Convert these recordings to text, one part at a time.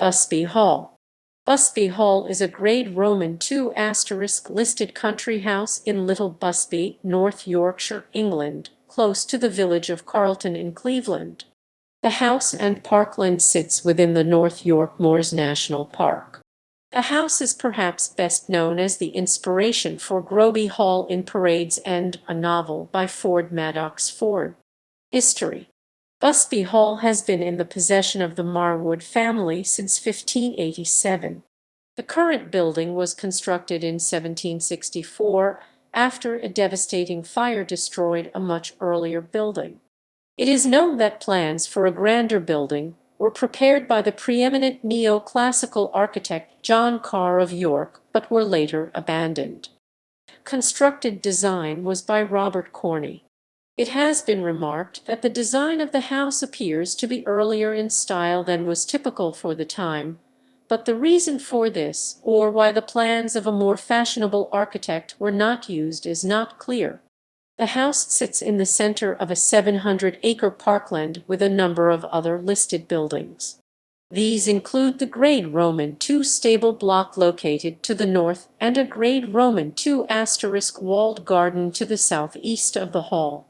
Busby Hall. Busby Hall is a Grade Roman II listed country house in Little Busby, North Yorkshire, England, close to the village of Carlton-in-Cleveland. The house and parkland sits within the North York Moors National Park. The house is perhaps best known as the inspiration for Groby Hall in Parade's End, a novel by Ford Madox Ford. History. Busby Hall has been in the possession of the Marwood family since 1587. The current building was constructed in 1764 after a devastating fire destroyed a much earlier building. It is known that plans for a grander building were prepared by the preeminent neoclassical architect John Carr of York, but were later abandoned. Constructed design was by Robert Corney. It has been remarked that the design of the house appears to be earlier in style than was typical for the time, but the reason for this, or why the plans of a more fashionable architect were not used, is not clear. The house sits in the center of a 700-acre parkland with a number of other listed buildings. These include the Grade Roman II stable block located to the north and a Grade Roman II * walled garden to the southeast of the hall.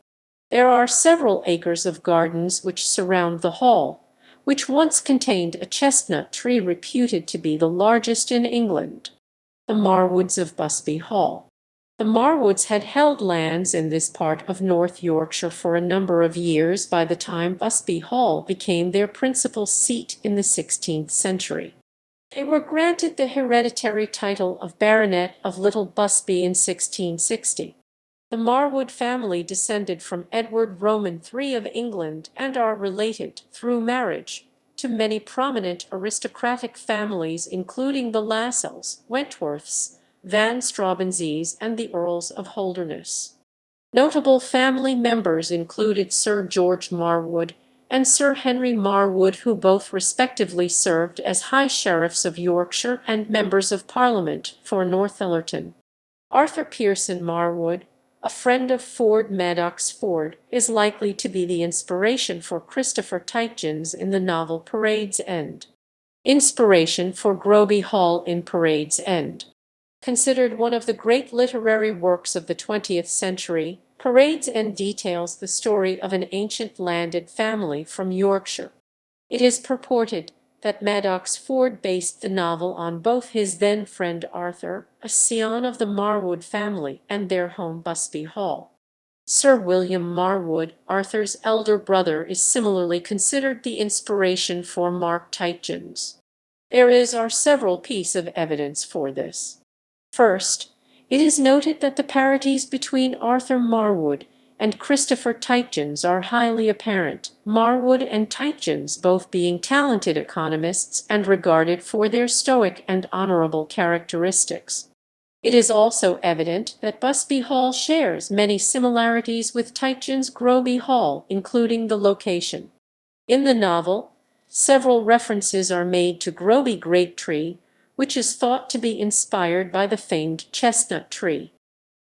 There are several acres of gardens which surround the hall, which once contained a chestnut tree reputed to be the largest in England. The Marwoods of Busby Hall. The Marwoods had held lands in this part of North Yorkshire for a number of years by the time Busby Hall became their principal seat in the 16th century. They were granted the hereditary title of Baronet of Little Busby in 1660. The Marwood family descended from Edward Roman III of England and are related, through marriage, to many prominent aristocratic families including the Lassells, Wentworths, Van Straubenzes, and the Earls of Holderness. Notable family members included Sir George Marwood and Sir Henry Marwood, who both respectively served as High Sheriffs of Yorkshire and Members of Parliament for Northallerton. Arthur Pearson Marwood, a friend of Ford Madox Ford, is likely to be the inspiration for Christopher Tietjens in the novel Parade's End. Inspiration for Groby Hall in Parade's End. Considered one of the great literary works of the 20th century, Parade's End details the story of an ancient landed family from Yorkshire. It is purported that Madox Ford based the novel on both his then-friend Arthur, a scion of the Marwood family, and their home Busby Hall. Sir William Marwood, Arthur's elder brother, is similarly considered the inspiration for Mark Tietjens. There are several pieces of evidence for this. First, it is noted that the parodies between Arthur Marwood and Christopher Tietjens are highly apparent, Marwood and Tietjens both being talented economists and regarded for their stoic and honorable characteristics. It is also evident that Busby Hall shares many similarities with Tietjens' Groby Hall, including the location. In the novel, several references are made to Groby Great Tree, which is thought to be inspired by the famed chestnut tree.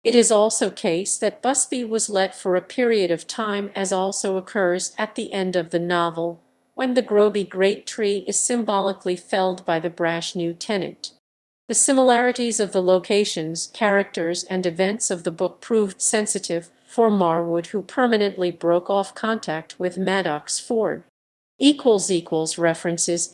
It is also case that Busby was let for a period of time, as also occurs at the end of the novel, when the Groby Great Tree is symbolically felled by the brash new tenant. The similarities of the locations, characters, and events of the book proved sensitive for Marwood, who permanently broke off contact with Madox Ford. References